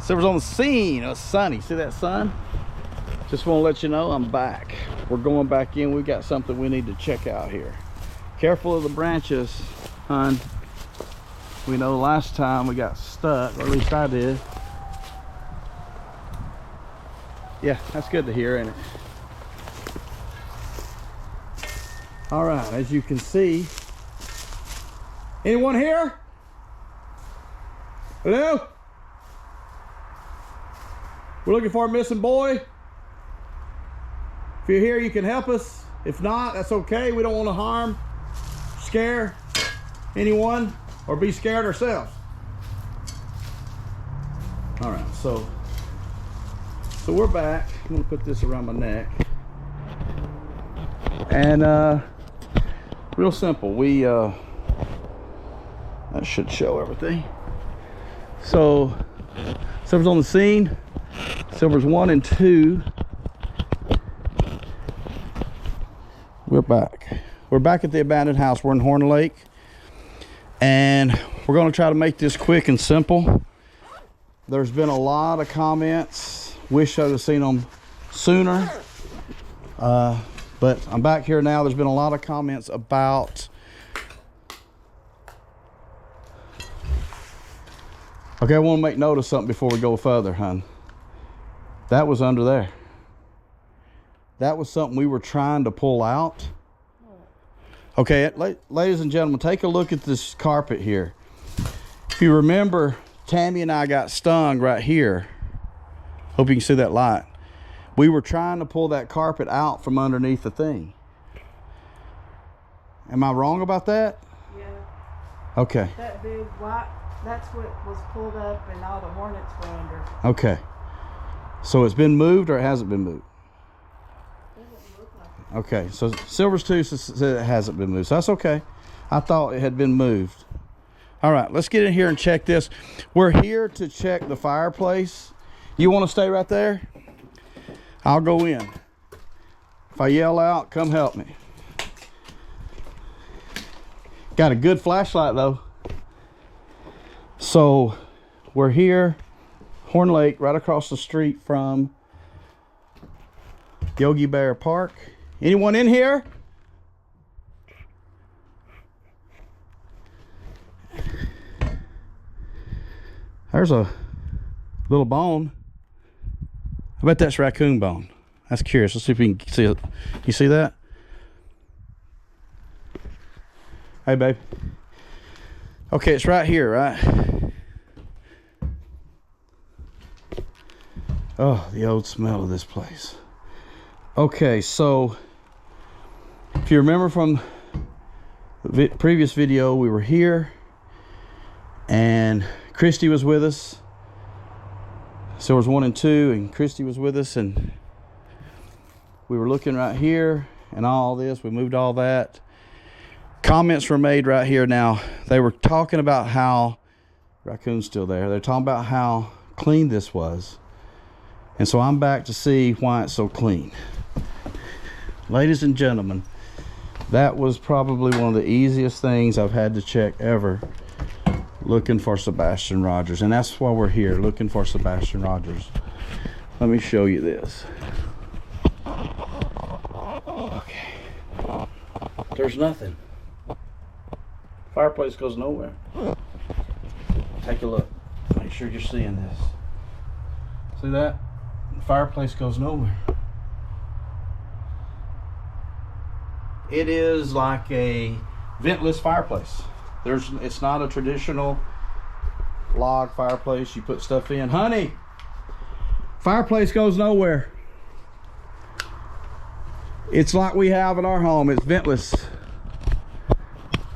Silver's on the scene. It's sunny. See that sun? Just want to let you know I'm back. We're going back in. We've got something we need to check out here. Careful of the branches, hon. We know last time we got stuck, or at least I did. Yeah, that's good to hear, ain't it? All right, as you can see. Anyone here? Hello? We're looking for a missing boy. If you're here, you can help us. If not, that's okay. We don't want to harm, scare anyone, or be scared ourselves. All right, so we're back. I'm gonna put this around my neck. And real simple. We that should show everything. So Silver's on the scene. Silver's 1 and 2. We're back. We're back at the abandoned house. We're in Horn Lake, and we're going to try to make this quick and simple. There's been a lot of comments. Wish I'd have seen them sooner, but I'm back here now. There's been a lot of comments about okay, I want to make note of something before we go further, hon. That was under there. That was something we were trying to pull out. Okay, ladies and gentlemen, take a look at this carpet here. If you remember, Tammy and I got stung right here. Hope you can see that light. We were trying to pull that carpet out from underneath the thing. Am I wrong about that? Yeah. Okay. That big white, that's what was pulled up and all the hornets were under. Okay. So it's been moved or it hasn't been moved? Doesn't look like it. Okay, so Silver's 2 says it hasn't been moved, so that's okay. I thought it had been moved. All right, let's get in here and check this. We're here to check the fireplace. You want to stay right there? I'll go in. If I yell out, come help me. Got a good flashlight though. So we're here, Horn Lake, right across the street from Yogi Bear Park. Anyone in here? There's a little bone. I bet that's raccoon bone. That's curious. Let's see if we can see it. You see that? Hey, babe. Okay, it's right here, right? Oh, the old smell of this place. Okay, so if you remember from the previous video, we were here and Christy was with us. So it was 1 and 2 and Christy was with us, and we were looking right here and all this. We moved all that. Comments were made right here. Now they were talking about how raccoon's still there. They're talking about how clean this was, and so I'm back to see why it's so clean. Ladies and gentlemen, that was probably one of the easiest things I've had to check ever, looking for Sebastian Rogers. And that's why we're here, looking for Sebastian Rogers. Let me show you this. Okay, there's nothing. Fireplace goes nowhere. Take a look, make sure you're seeing this. See that? The fireplace goes nowhere. It is like a ventless fireplace. It's not a traditional log fireplace you put stuff in. Honey, fireplace goes nowhere. It's like we have in our home. It's ventless.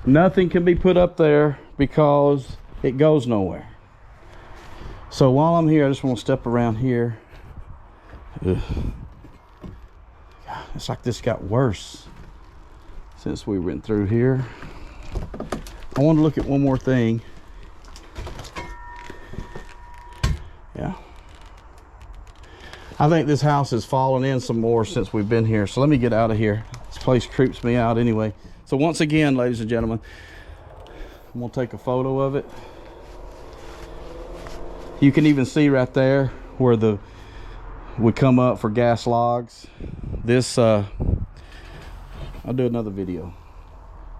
Nothing can be put up there because it goes nowhere. So while I'm here, I just want to step around here. Ugh. God, it's like this got worse since we went through here. I want to look at one more thing. Yeah. I think this house has fallen in some more since we've been here. So let me get out of here. This place creeps me out anyway. So once again, ladies and gentlemen, I'm gonna take a photo of it. You can even see right there where the would come up for gas logs. This I'll do another video.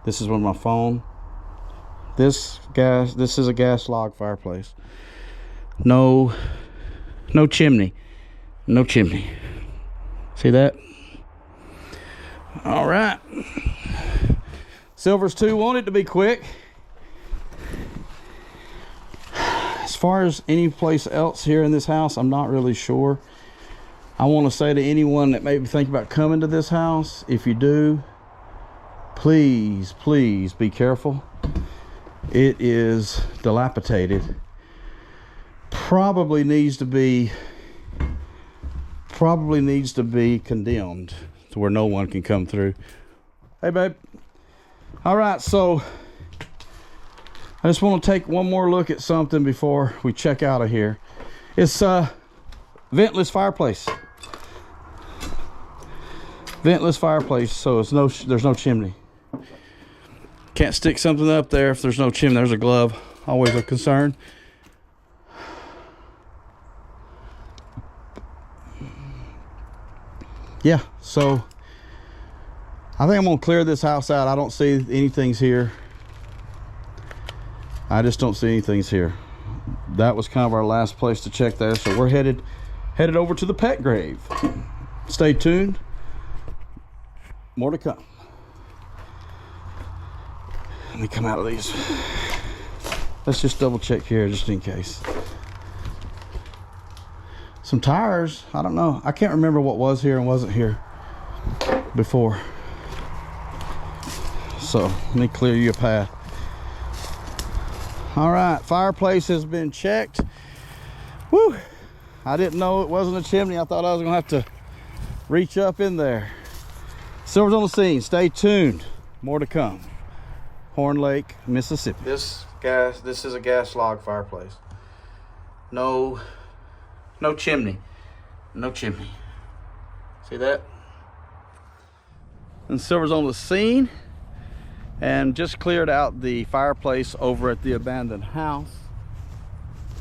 This is on my phone. This is a gas log fireplace. No chimney. No chimney. See that? All right. Silvers 2 want it to be quick. As far as any place else here in this house, I'm not really sure. I want to say to anyone that may be thinking about coming to this house, if you do, please be careful. It is dilapidated. Probably needs to be condemned to where no one can come through. Hey babe. All right, so I just want to take one more look at something before we check out of here. It's ventless fireplace. Ventless fireplace, so there's no chimney. Can't stick something up there if there's no chimney. There's a glove, always a concern. Yeah, so I think I'm gonna clear this house out. I don't see anything's here. I just don't see anything's here. That was kind of our last place to check there, so we're headed over to the pet grave. Stay tuned. More to come. Let me come out of these. Let's just double check here just in case. Some tires, I don't know. I can't remember what was here and wasn't here before. So let me clear you a path. All right, fireplace has been checked. Woo! I didn't know it wasn't a chimney. I thought I was gonna have to reach up in there. Silver's on the scene. Stay tuned. More to come. Horn Lake, Mississippi. This is a gas log fireplace. No chimney. No chimney. See that? And Silver's on the scene and just cleared out the fireplace over at the abandoned house.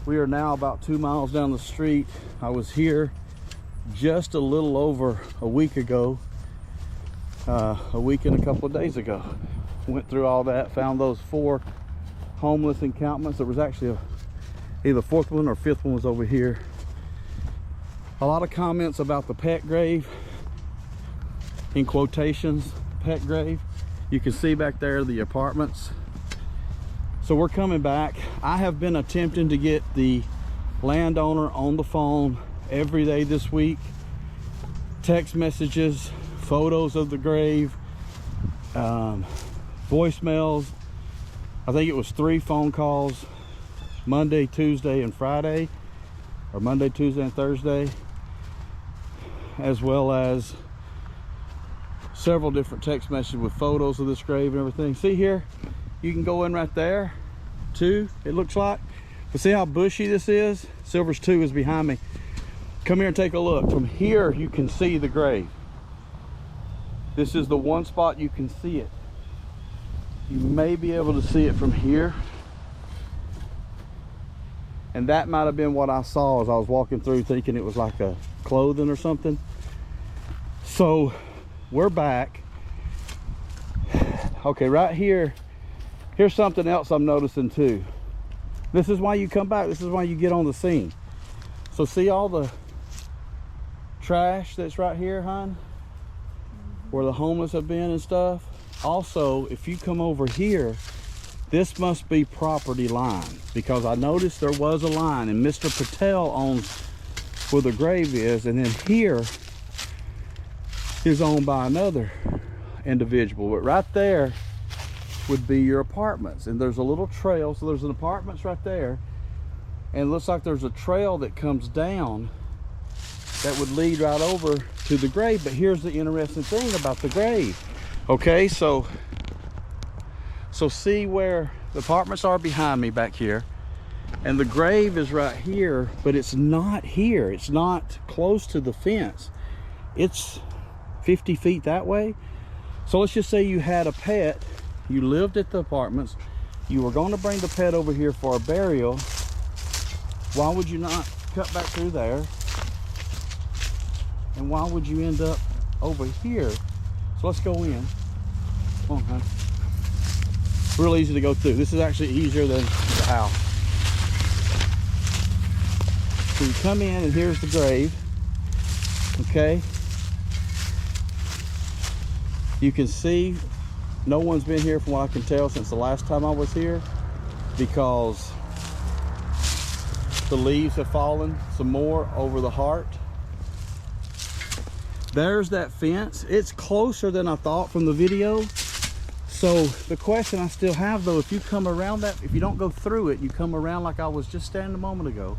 We are now about 2 miles down the street. I was here just a little over a week ago. A week and a couple of days ago. Went through all that, found those 4 homeless encampments. There was actually either 4th one or 5th one was over here. A lot of comments about the pet grave, in quotations, pet grave. You can see back there the apartments. So we're coming back. I have been attempting to get the landowner on the phone every day this week. Text messages, photos of the grave, voicemails. I think it was 3 phone calls, Monday, Tuesday, and Friday, or Monday, Tuesday, and Thursday, as well as several different text messages with photos of this grave and everything. See here, you can go in right there too, it looks like. But see how bushy this is? Silver's 2 is behind me. Come here and take a look. From here you can see the grave. This is the one spot you can see it. You may be able to see it from here. And that might have been what I saw as I was walking through, thinking it was like a clothing or something. So we're back. Okay, right here, here's something else I'm noticing too. This is why you come back. This is why you get on the scene. So see all the trash that's right here, hon? Where the homeless have been and stuff. Also, if you come over here, this must be property line, because I noticed there was a line, and Mr. Patel owns where the grave is, and then here is owned by another individual. But right there would be your apartments, and there's a little trail. So there's an apartments right there, and it looks like there's a trail that comes down that would lead right over to the grave. But here's the interesting thing about the grave. Okay, so see where the apartments are behind me back here, and the grave is right here, but it's not here. It's not close to the fence. It's 50 feet that way. So let's just say you had a pet, you lived at the apartments, you were going to bring the pet over here for a burial, Why would you not cut back through there? And why would you end up over here? So let's go in. Come on, honey. Real easy to go through. This is actually easier than the house. So you come in and here's the grave. Okay. You can see no one's been here from what I can tell since the last time I was here, because the leaves have fallen some more over the heart. There's that fence. It's closer than I thought from the video. So the question I still have though, if you come around that, if you don't go through it, you come around like I was just standing a moment ago,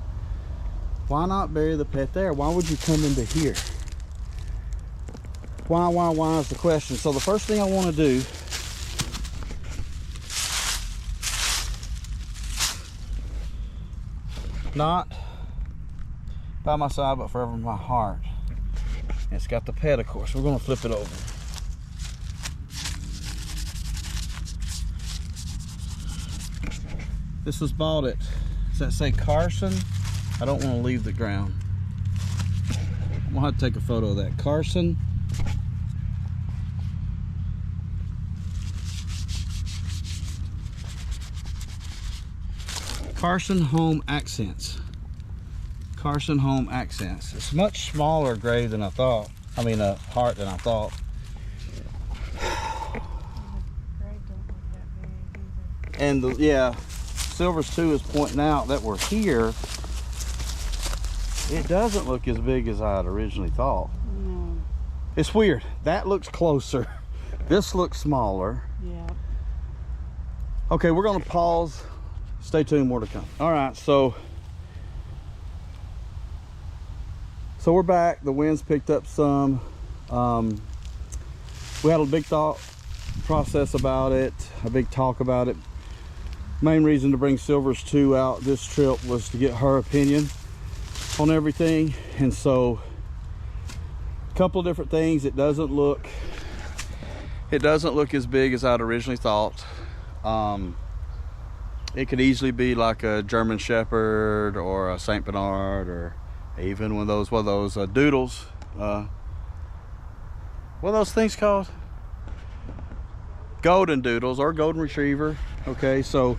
why not bury the pet there? Why would you come into here? Why is the question. So the first thing I want to do, not by my side but forever in my heart. It's got the pet, of course. We're going to flip it over. This was bought at, does that say Carson? I don't want to leave the ground. I'm going to have to take a photo of that. Carson. Carson Home Accents. Carson Home Accents. It's a much smaller grave than I thought. I mean, a heart than I thought. And the, yeah, Silvers 2 is pointing out that we're here. It doesn't look as big as I had originally thought. No. It's weird. That looks closer. This looks smaller. Yeah. Okay, we're gonna pause. Stay tuned, more to come. All right, so we're back. The wind's picked up some. We had a big thought process about it, a big talk about it. Main reason to bring Silvers 2 out this trip was to get her opinion on everything. And so a couple of different things. It doesn't look as big as I'd originally thought. It could easily be like a German Shepherd or a Saint Bernard, or even one of those doodles. What are those things called? Golden doodles or golden retriever. Okay, so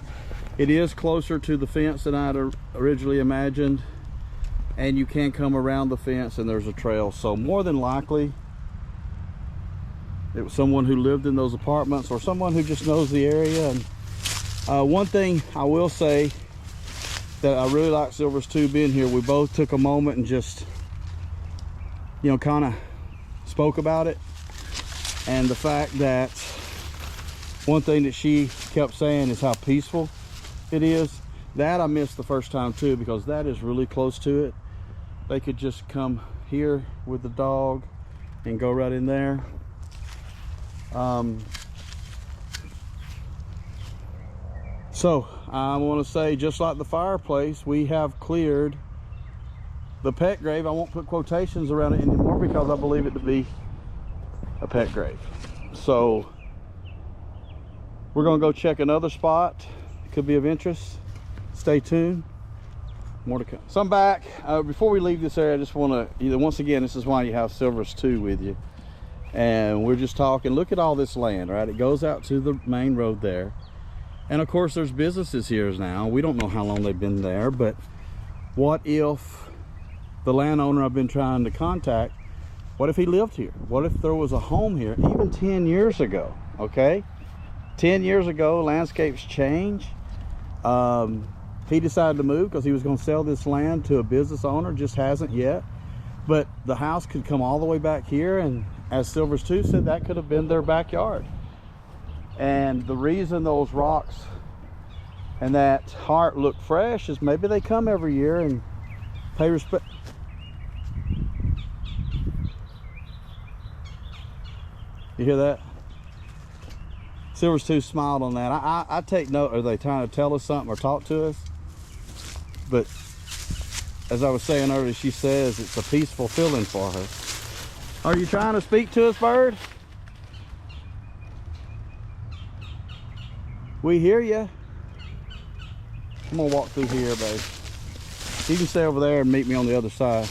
it is closer to the fence than I'd originally imagined, and you can come around the fence and there's a trail. So more than likely it was someone who lived in those apartments or someone who just knows the area. And one thing I will say that I really like Silvers 2 being here, we both took a moment and just, you know, kind of spoke about it. And the fact that one thing that she kept saying is how peaceful it is. That I missed the first time too, because that is really close to it. They could just come here with the dog and go right in there. So I want to say, just like the fireplace, we have cleared the pet grave. I won't put quotations around it anymore because I believe it to be a pet grave. So we're going to go check another spot. It could be of interest. Stay tuned. More to come. So I'm back. Before we leave this area, I just want to, once again, this is why you have Silvers 2 with you. And we're just talking, look at all this land, right? It goes out to the main road there. And of course there's businesses here now. We don't know how long they've been there, but what if the landowner I've been trying to contact, what if he lived here? What if there was a home here even 10 years ago? Okay, 10 years ago, landscapes change. He decided to move because he was going to sell this land to a business owner, just hasn't yet. But the house could come all the way back here, and as Silvers 2 said, that could have been their backyard. And the reason those rocks and that heart look fresh is maybe they come every year and pay respect. You hear that? Silvers 2 smiled on that. I take note. Are they trying to tell us something or talk to us? But as I was saying earlier, she says it's a peaceful feeling for her. Are you trying to speak to us, bird? We hear you. I'm gonna walk through here, babe. You can stay over there and meet me on the other side.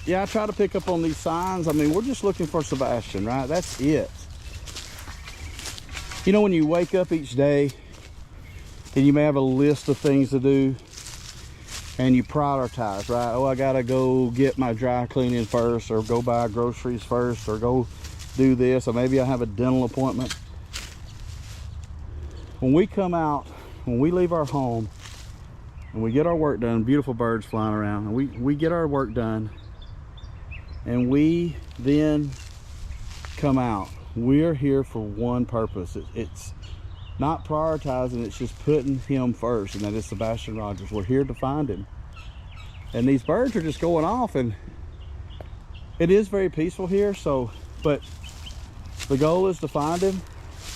Yeah, I try to pick up on these signs. I mean, we're just looking for Sebastian, right? That's it. You know, when you wake up each day and you may have a list of things to do and you prioritize, right? Oh, I gotta go get my dry cleaning first, or go buy groceries first, or go do this, or maybe I have a dental appointment. When we come out, when we leave our home and we get our work done, beautiful birds flying around, and we get our work done, and we then come out, we're here for one purpose. It's not prioritizing, it's just putting him first, and that is Sebastian Rogers. We're here to find him. And these birds are just going off, and it is very peaceful here, so, but the goal is to find him,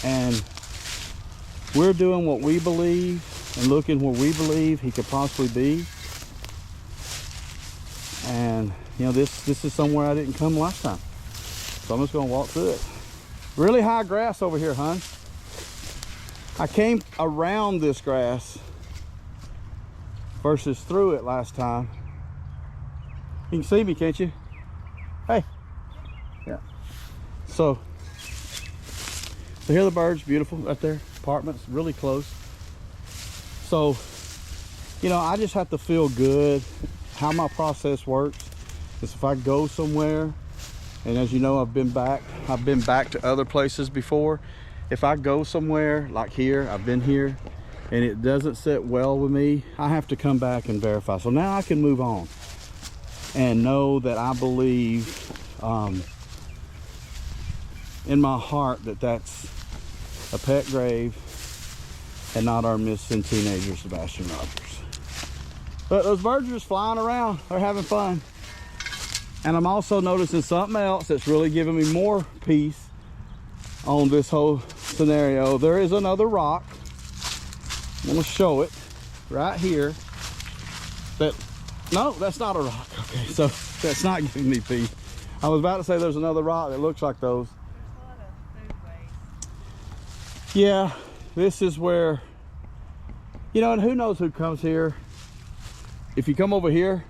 and we're doing what we believe and looking where we believe he could possibly be. And you know, this is somewhere I didn't come last time, so I'm just gonna walk through it. Really high grass over here, hon. I came around this grass versus through it last time. You can see me, can't you? Hey. Yeah. So here are the birds, beautiful right there. Apartments really close. So, you know, I just have to feel good. How my process works is if I go somewhere, and as you know, I've been back to other places before. If I go somewhere like here, I've been here, and it doesn't sit well with me, I have to come back and verify. So now I can move on and know that I believe in my heart that that's a pet grave and not our missing teenager, Sebastian Rogers. But those birds are just flying around. They're having fun. And I'm also noticing something else that's really giving me more peace on this whole scenario. There is another rock. I'm gonna show it right here. No, that's not a rock. Okay, so that's not giving me peace. I was about to say there's another rock that looks like those. There's a lot of foodways. Yeah, this is where, you know, and who knows who comes here. If you come over here,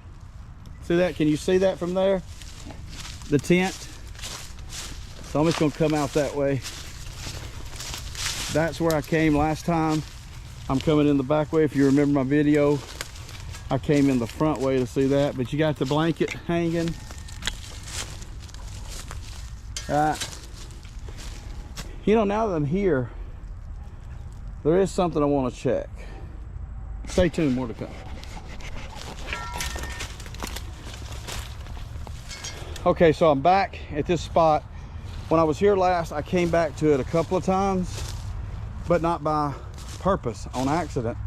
see that? Can you see that from there? The tent. So I'm just gonna come out that way. That's where I came last time. I'm coming in the back way. If you remember my video, I came in the front way to see that, but you got the blanket hanging. You know, now that I'm here, there is something I want to check. Stay tuned, more to come. Okay, so I'm back at this spot. When I was here last, I came back to it a couple of times, but not by purpose, on accident.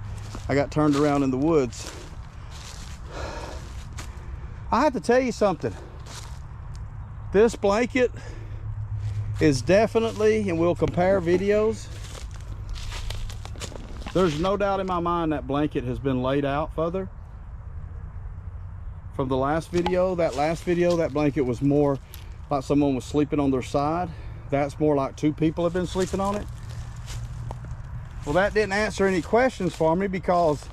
I got turned around in the woods. I have to tell you something. This blanket is definitely, and we'll compare videos, there's no doubt in my mind that blanket has been laid out further. From the last video, that blanket was more like someone was sleeping on their side. That's more like two people have been sleeping on it. Well, that didn't answer any questions for me, because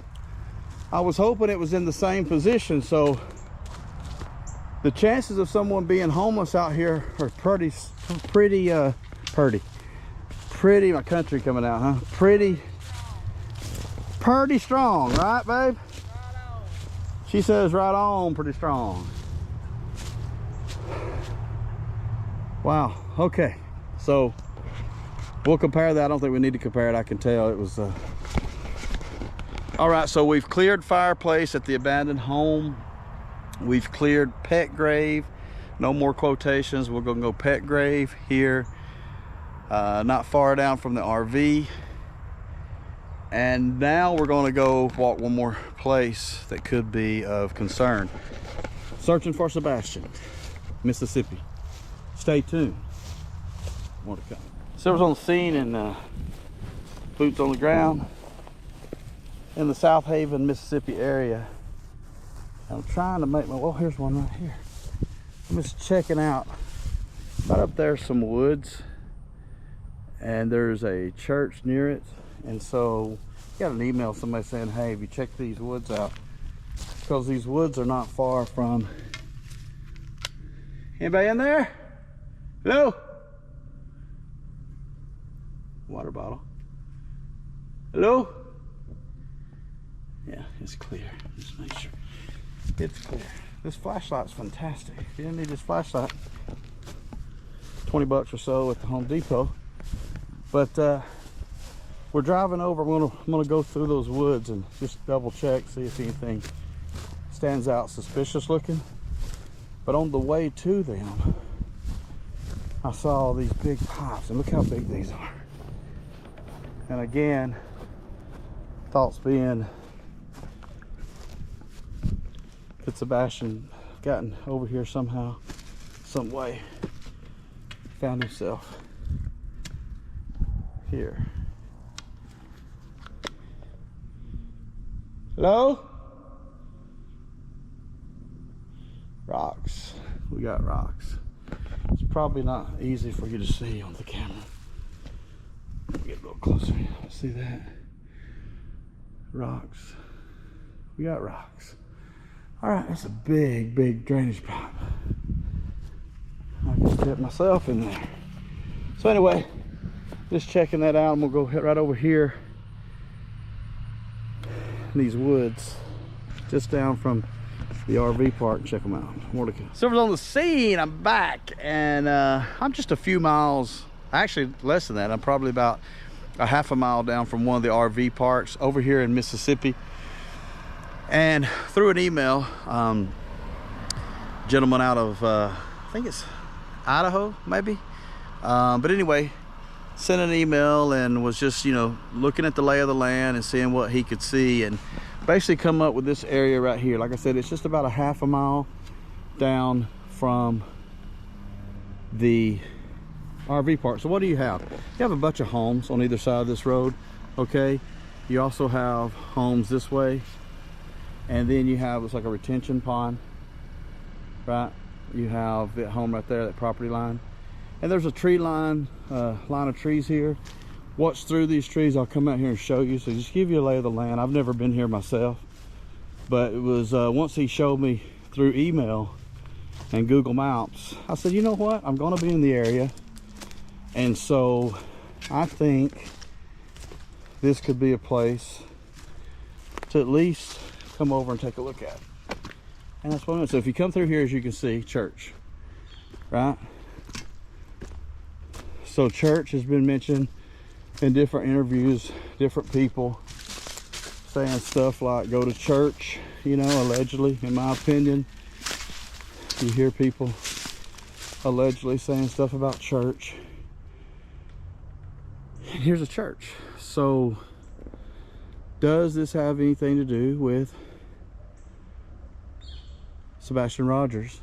I was hoping it was in the same position. So the chances of someone being homeless out here are pretty, my country coming out, huh? Pretty strong, right, babe? Right on. She says right on, pretty strong. Wow, okay. So we'll compare that. I don't think we need to compare it. I can tell it was all right. So we've cleared Fireplace at the abandoned home. We've cleared pet grave. No more quotations. We're gonna go pet grave here, not far down from the RV. And now we're gonna go walk one more place that could be of concern. Searching for Sebastian, Mississippi. Stay tuned. More to come. Silver's on the scene, and boots on the ground in the South Haven, Mississippi area. I'm trying to make my, well, here's one right here. I'm just checking out. Right up there's some woods, and there's a church near it. And so Got an email, somebody saying, hey, have you checked these woods out? Because these woods are not far from... Anybody in there? Hello? Water bottle. Hello? Yeah, it's clear. Just make sure it's clear. This flashlight's fantastic. If you didn't need this flashlight, 20 bucks or so at the Home Depot. But we're driving over. I'm gonna go through those woods and just double check, see if anything stands out suspicious looking. But on the way to them, I saw these big pipes, and look how big these are. And again, thoughts being, could Sebastian gotten over here somehow, some way, found himself here. Hello? Rocks. We got rocks. It's probably not easy for you to see on the camera. Get a little closer. See that? Rocks. We got rocks. All right, that's a big, big drainage pipe. I can fit myself in there. So anyway, just checking that out. I'm gonna go right over here in these woods, just down from the RV park. Check them out. More to come. Silver's on the scene. I'm back, and I'm just a few miles, actually less than that. I'm probably about a half a mile down from one of the RV parks over here in Mississippi. And through an email, gentleman out of I think it's Idaho, maybe. But anyway, sent an email and was just, you know, looking at the lay of the land and seeing what he could see, and basically come up with this area right here. Like I said, it's just about a half a mile down from the RV park. So what do you have? You have a bunch of homes on either side of this road, okay? You also have homes this way, and then you have, it's like a retention pond, right? You have that home right there, that property line. And there's a tree line, line of trees here. What's through these trees, I'll come out here and show you. So just give you a lay of the land. I've never been here myself, but it was once he showed me through email and Google Maps, I said, you know what? I'm gonna be in the area. And so I think this could be a place to at least come over and take a look at. And that's what I'm doing. So if you come through here, as you can see, church, right? So church has been mentioned in different interviews, different people saying stuff like go to church, you know, allegedly, in my opinion. You hear people allegedly saying stuff about church. And here's a church. So does this have anything to do with Sebastian Rogers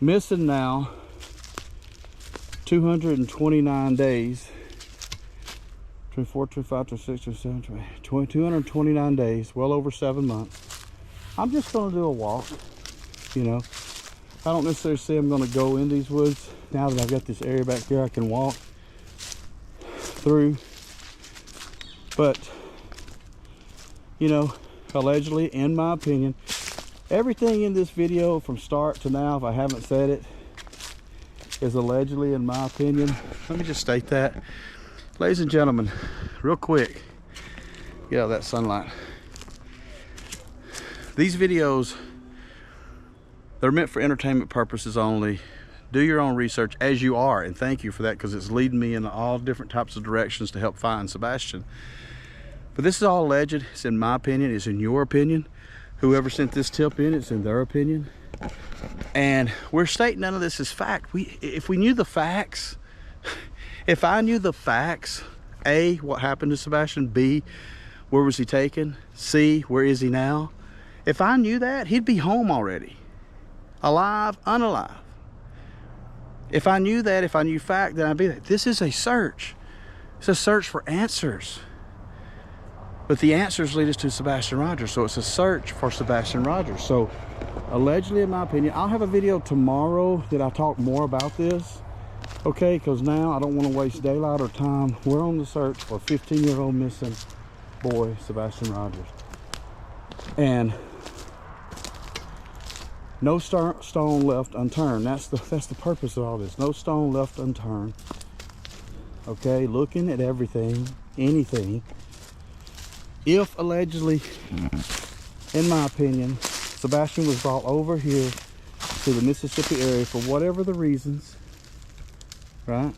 missing now 229 days, 24, 25, 26, 27, 229 days, well over 7 months. I'm just going to do a walk, you know. I don't necessarily say I'm going to go in these woods. Now that I've got this area back here I can walk through. But, you know, allegedly, in my opinion, everything in this video from start to now, if I haven't said it, is allegedly, in my opinion. Let me just state that. Ladies and gentlemen, real quick, get out of that sunlight. These videos, they're meant for entertainment purposes only. Do your own research, as you are, and thank you for that, because it's leading me in all different types of directions to help find Sebastian. But this is all alleged. It's in my opinion, it's in your opinion. Whoever sent this tip in, it's in their opinion. And we're stating none of this is fact. If we knew the facts, if I knew the facts, A, what happened to Sebastian, B, where was he taken, C, where is he now? If I knew that, he'd be home already. Alive, unalive. If I knew that, if I knew fact, then I'd be there. This is a search. It's a search for answers. But the answers lead us to Sebastian Rogers. So it's a search for Sebastian Rogers. So allegedly, in my opinion, I'll have a video tomorrow that I talk more about this. Okay, because now I don't want to waste daylight or time. We're on the search for a 15-year-old missing boy, Sebastian Rogers. And no stone left unturned. That's the purpose of all this. No stone left unturned. Okay, looking at everything, anything. If allegedly, in my opinion, Sebastian was brought over here to the Mississippi area for whatever the reasons, right?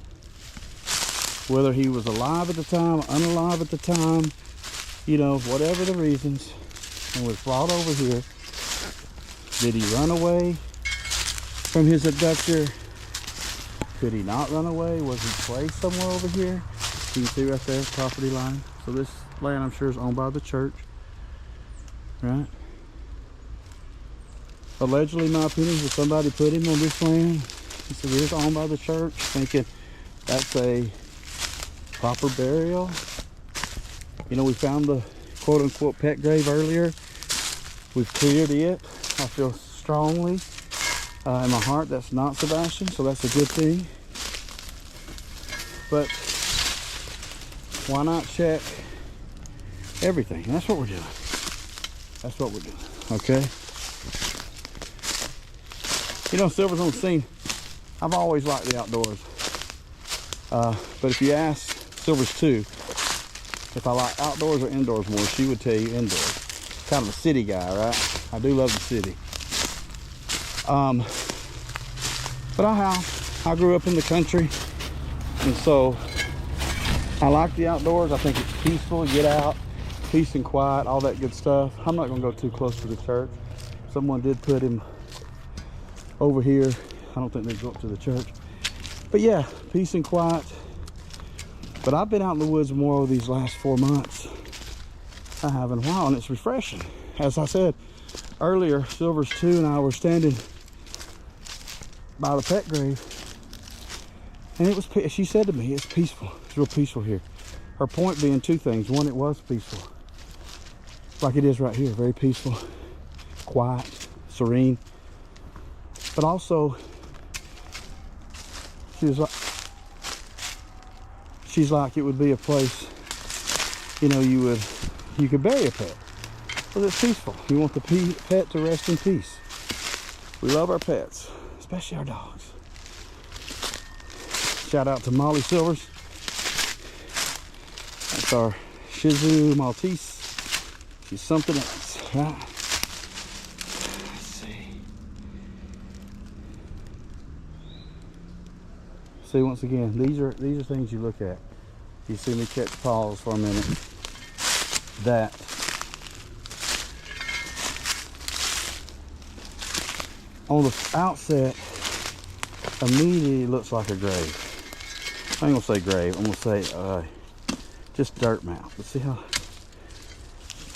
Whether he was alive at the time, unalive at the time, you know, whatever the reasons, and was brought over here. Did he run away from his abductor? Could he not run away? Was he placed somewhere over here? You can see right there, property line. So this land, I'm sure, is owned by the church, right? Allegedly, in my opinion, if somebody put him on this land, he said it is owned by the church, thinking that's a proper burial. You know, we found the quote-unquote pet grave earlier. We've cleared it. I feel strongly in my heart that's not Sebastian, so that's a good thing. But why not check everything? And that's what we're doing. That's what we're doing, okay? You know, Silver's on the scene. I've always liked the outdoors. But if you ask Silver's too, if I like outdoors or indoors more, she would tell you indoors. Kind of a city guy, right? I do love the city. But I grew up in the country, and so I like the outdoors. I think it's peaceful, get out, peace and quiet, all that good stuff. I'm not gonna go too close to the church. Someone did put him over here. I don't think they go up to the church. But yeah, peace and quiet. But I've been out in the woods more over these last 4 months. I have in a while, and it's refreshing. As I said earlier, Silver's 2 and I were standing by the pet grave, and it was, she said to me, it's peaceful. It's real peaceful here. Her point being 2 things. One, it was peaceful, like it is right here, very peaceful, quiet, serene. But also, she's like it would be a place, you know, you could bury a pet. Well, it's peaceful. You want the pet to rest in peace. We love our pets, especially our dogs. Shout out to Molly Silvers. That's our Shih Tzu Maltese. She's something else, right? Let's see. See, once again, these are things you look at. You see me catch pause for a minute. That on the outset immediately looks like a grave. I ain't gonna say grave, I'm gonna say just dirt mouth. Let's see how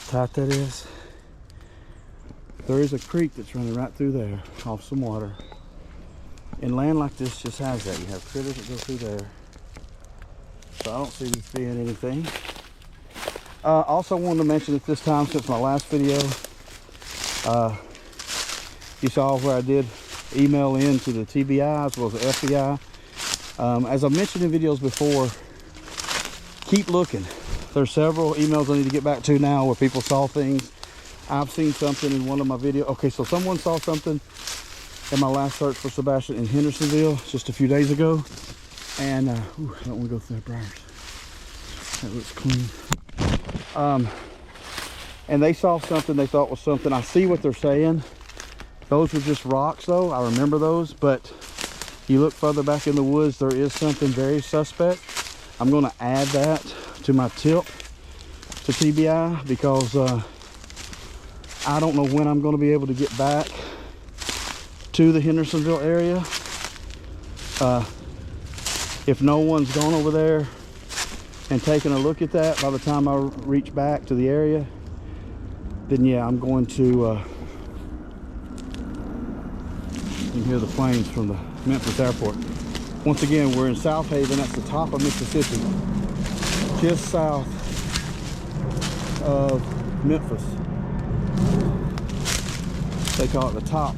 tight that is. There is a creek that's running right through there off some water, and land like this just has that. You have critters that go through there, so I don't see this being anything. Also wanted to mention at this time, since my last video, you saw where I did email in to the TBI as well as the FBI. As I mentioned in videos before, keep looking. There's several emails I need to get back to now where people saw things. I've seen something in one of my videos. Okay, so someone saw something in my last search for Sebastian in Hendersonville just a few days ago. And, ooh, I don't want to go through the briars. That looks clean. And they saw something they thought was something. I see what they're saying. Those were just rocks though. I remember those, but you look further back in the woods, there is something very suspect. I'm going to add that to my tip to TBI because I don't know when I'm going to be able to get back to the Hendersonville area. If no one's gone over there and taken a look at that by the time I reach back to the area, then yeah, I'm going to you can hear the planes from the Memphis airport. Once again, we're in South Haven. That's the top of Mississippi, just south of Memphis. They call it the top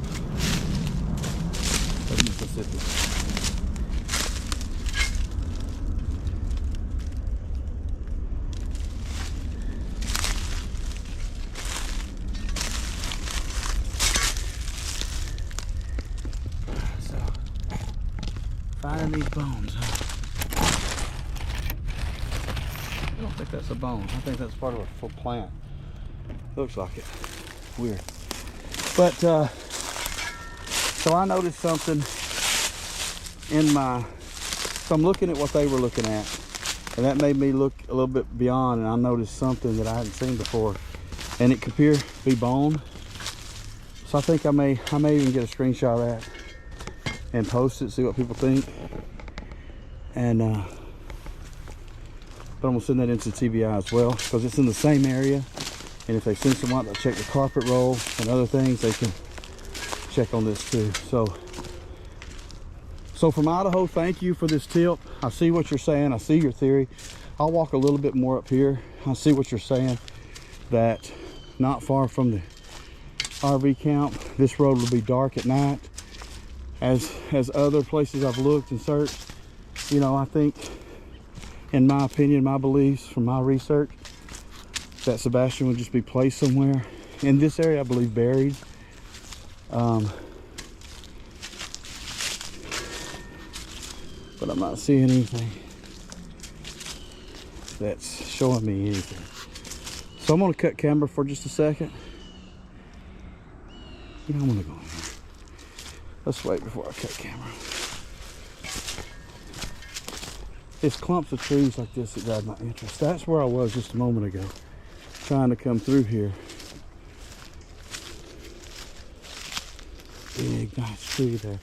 of Mississippi. Finding these bones, huh? I don't think that's a bone. I think that's part of a full plant. Looks like it. Weird. But, so I noticed something in my, so I'm looking at what they were looking at, and that made me look a little bit beyond, and I noticed something that I hadn't seen before, and it could appear to be bone. So I think I may even get a screenshot of that and post it, see what people think. And but I'm gonna send that into TBI as well, because it's in the same area, and if they send someone to check the carpet roll and other things, they can check on this too. So from Idaho, thank you for this tip. I see what you're saying. I see your theory. I'll walk a little bit more up here. I see what you're saying, that not far from the RV camp, this road will be dark at night. As other places I've looked and searched, you know, I think, in my opinion, my beliefs from my research, that Sebastian would just be placed somewhere in this area, I believe, buried. But I'm not seeing anything that's showing me anything. So I'm gonna cut camera for just a second. You know, I'm gonna go in here. Let's wait before I cut camera. It's clumps of trees like this that grab my interest. That's where I was just a moment ago, trying to come through here. Big, nice tree there.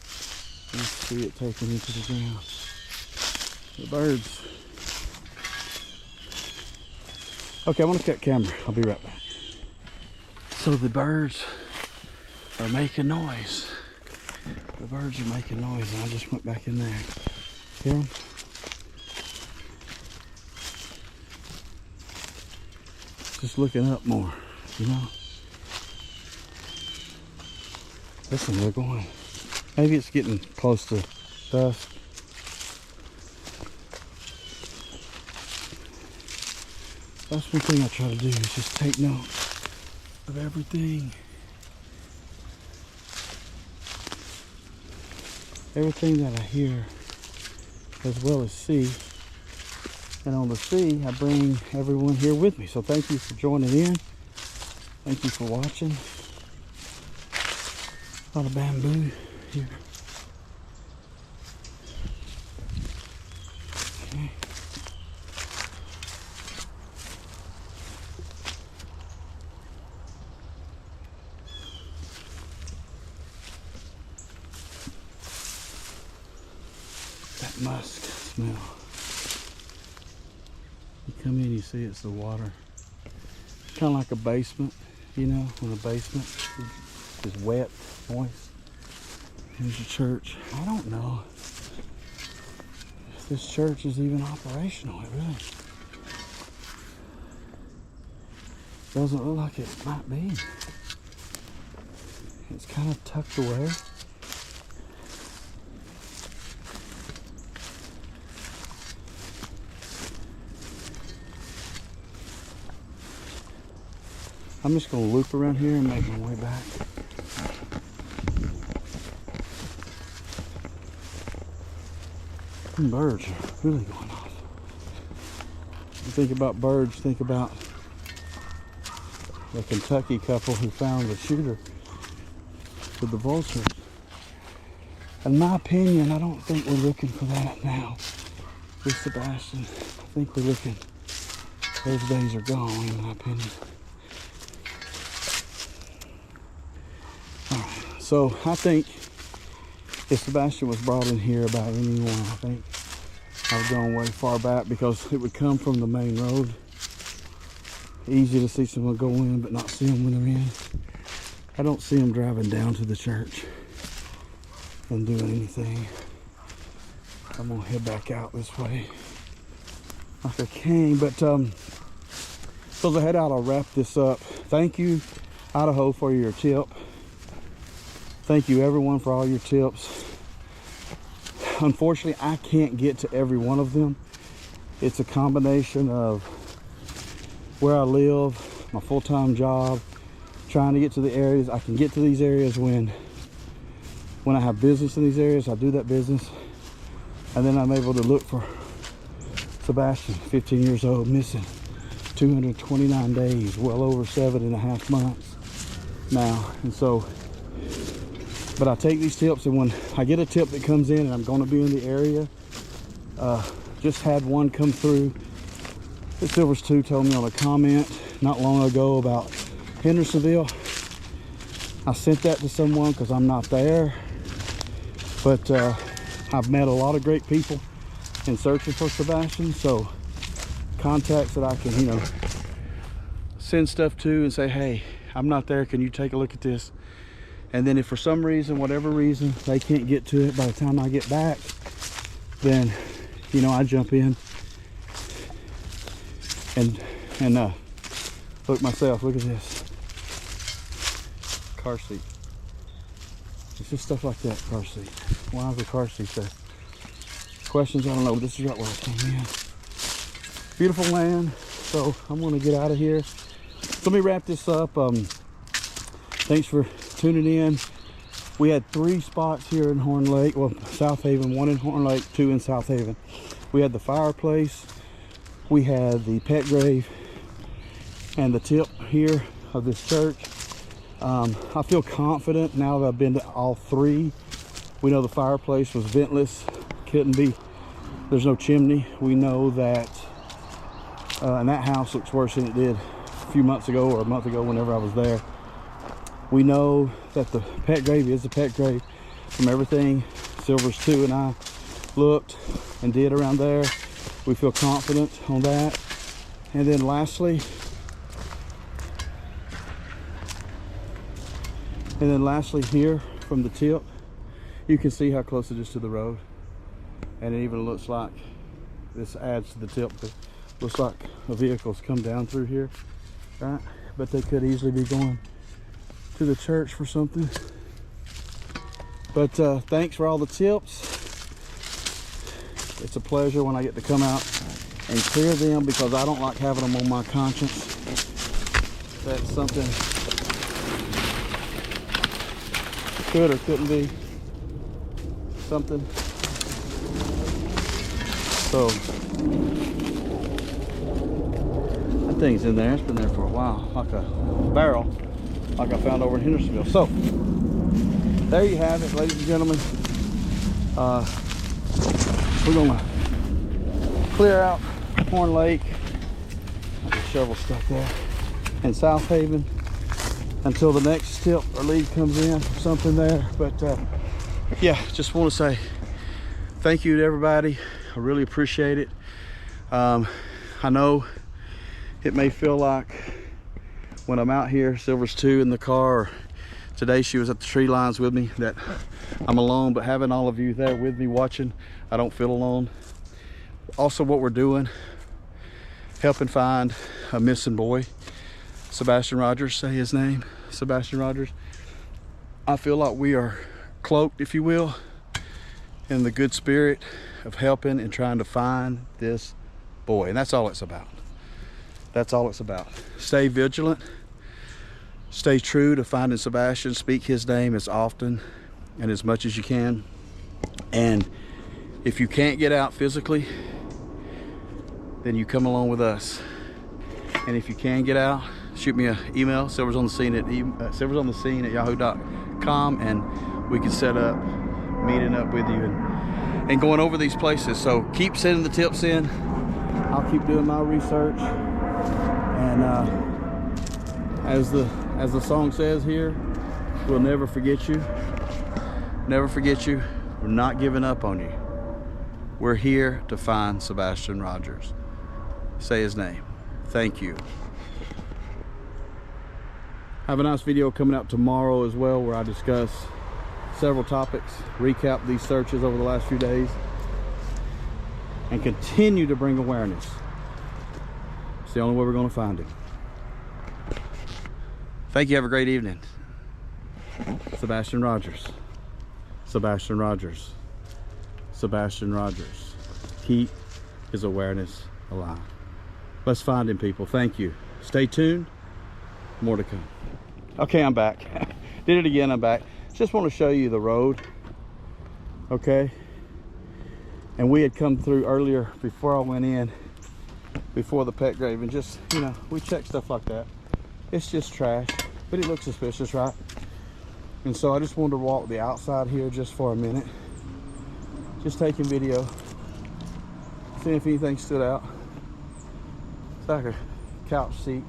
You see it taken into the ground. The birds. Okay, I'm gonna cut camera. I'll be right back. So the birds are making noise. The birds are making noise, and I just went back in there. Hear them? Just looking up more, you know? Listen, they're going. Maybe it's getting close to dusk. That's one thing I try to do, is just take note of everything. Everything that I hear, as well as see. And on the sea, I bring everyone here with me. So thank you for joining in. Thank you for watching. A lot of bamboo here. Okay. That musk smell. You come in, you see it's the water. Kind of like a basement, you know, when a basement is wet, moist. Here's the church. I don't know if this church is even operational. It really doesn't look like it might be. It's kind of tucked away. I'm just going to loop around here and make my way back. Some birds are really going off. You think about birds, think about the Kentucky couple who found the shooter with the vultures. In my opinion, I don't think we're looking for that now with Sebastian. I think we're looking, those days are gone, in my opinion. So I think if Sebastian was brought in here about anyone, I think I've gone way far back, because it would come from the main road. Easy to see someone go in but not see them when they're in. I don't see them driving down to the church and doing anything. I'm gonna head back out this way like I came. But so as I head out, I'll wrap this up. Thank you, Idaho, for your tip. Thank you everyone for all your tips. Unfortunately, I can't get to every one of them. It's a combination of where I live, my full-time job, trying to get to the areas. I can get to these areas when I have business in these areas. I do that business. And then I'm able to look for Sebastian, 15 years old, missing 229 days, well over 7.5 months now. And so, but I take these tips, and when I get a tip that comes in and I'm going to be in the area, just had one come through. The Silvers 2 told me on a comment not long ago about Hendersonville. I sent that to someone because I'm not there, but I've met a lot of great people in searching for Sebastian, so contacts that I can, you know, send stuff to and say, hey, I'm not there, can you take a look at this? And then if for some reason, whatever reason, they can't get to it by the time I get back, then, you know, I jump in and look myself. Look at this car seat. It's just stuff like that. Car seat. Why is the car seat there? Questions? I don't know. This is right where I came in. Beautiful land. So I'm going to get out of here. So let me wrap this up. Thanks for tuning in. We had 3 spots here in Horn Lake. Well, South Haven. 1 in Horn Lake, 2 in South Haven. We had the Fireplace. We had the pet grave and the tip here of this church. I feel confident now that I've been to all 3. We know the Fireplace was ventless, couldn't be, there's no chimney. We know that, and that house looks worse than it did a few months ago or a month ago whenever I was there. We know that the pet grave is a pet grave from everything Silvers 2 and I looked and did around there. We feel confident on that. And then lastly here from the tip, you can see how close it is to the road. And it even looks like, this adds to the tip, but looks like a vehicle's come down through here, right? But they could easily be going to the church for something. But thanks for all the tips. It's a pleasure when I get to come out and clear them, because I don't like having them on my conscience. That's something could or couldn't be something. So that thing's in there. It's been there for a while, like a barrel, like I found over in Hendersonville. So there you have it, ladies and gentlemen. We're gonna clear out Horn Lake, the shovel stuck there, and South Haven until the next tip or lead comes in or something there. But yeah, just want to say thank you to everybody. I really appreciate it. I know it may feel like when I'm out here, Silvers 2 in the car, or today she was at the tree lines with me, that I'm alone, but having all of you there with me watching, I don't feel alone. Also, what we're doing, helping find a missing boy, Sebastian Rogers, say his name, Sebastian Rogers. I feel like we are cloaked, if you will, in the good spirit of helping and trying to find this boy. And that's all it's about. That's all it's about. Stay vigilant. Stay true to finding Sebastian. Speak his name as often and as much as you can. And if you can't get out physically, then you come along with us. And if you can get out, shoot me an email, silversonthescene at yahoo.com, and we can set up meeting up with you and going over these places. So keep sending the tips in. I'll keep doing my research. And as the song says here, we'll never forget you. Never forget you. We're not giving up on you. We're here to find Sebastian Rogers. Say his name. Thank you. I have a nice video coming out tomorrow as well, where I discuss several topics, recap these searches over the last few days, and continue to bring awareness. It's the only way we're going to find him. Thank you. Have a great evening. Sebastian Rogers. Sebastian Rogers. Sebastian Rogers. Keep his awareness alive. Let's find him, people. Thank you. Stay tuned. More to come. Okay, I'm back. Did it again. I'm back. Just want to show you the road. Okay. And we had come through earlier before I went in, before the pet grave, and just, you know, we check stuff like that. It's just trash, but it looks suspicious, right? And so I just wanted to walk the outside here just for a minute, just taking video, seeing if anything stood out. It's like a couch seat,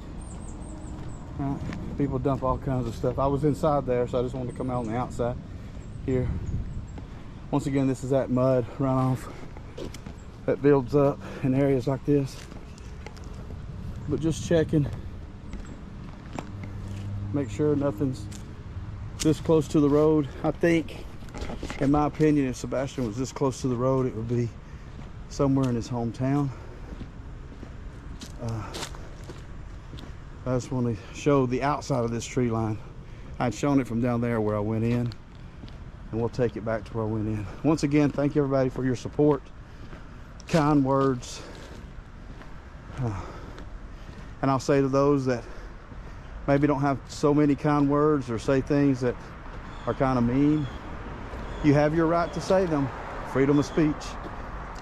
right? People dump all kinds of stuff. I was inside there, so I just wanted to come out on the outside here. Once again, this is that mud runoff that builds up in areas like this. But just checking, make sure nothing's this close to the road. I think, in my opinion, if Sebastian was this close to the road, it would be somewhere in his hometown. I just want to show the outside of this tree line. I'd shown it from down there where I went in, and we'll take it back to where I went in. Once again, thank you everybody for your support, kind words. And I'll say to those that maybe don't have so many kind words or say things that are kind of mean, you have your right to say them. Freedom of speech.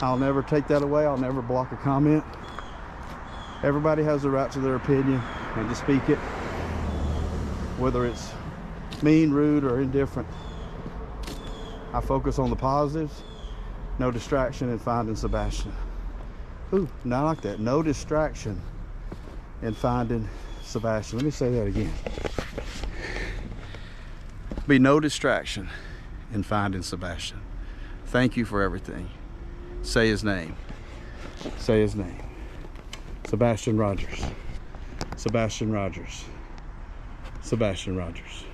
I'll never take that away. I'll never block a comment. Everybody has the right to their opinion and to speak it, whether it's mean, rude, or indifferent. I focus on the positives, no distraction in finding Sebastian. Ooh, not like that. No distraction in finding Sebastian. Let me say that again. Be no distraction in finding Sebastian. Thank you for everything. Say his name. Say his name. Sebastian Rogers. Sebastian Rogers. Sebastian Rogers.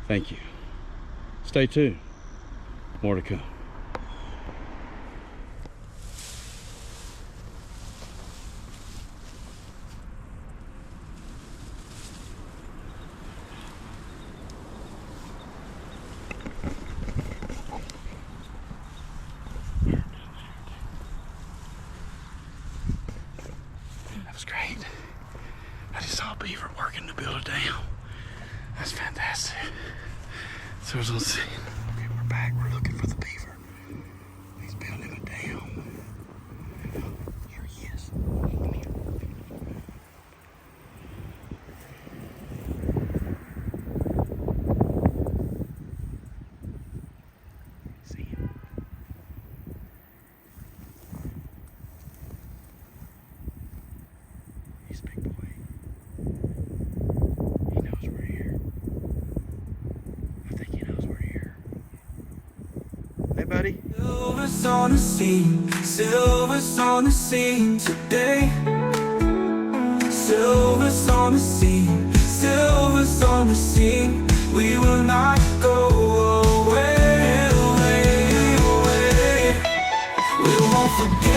Thank you. Stay tuned. More to come. That was great. I just saw a beaver working to build a dam. That's fantastic. So as we'll see. Okay, we're back. We're looking for the beaver. He's building a dam. Here he is. Come here. See him? He's a big boy. He knows we're here. I think he knows we're here. Hey, buddy. Silver's on the scene, silver's on the scene today. Silver's on the scene, silver's on the scene. We will not go away, away, away. We won't forget.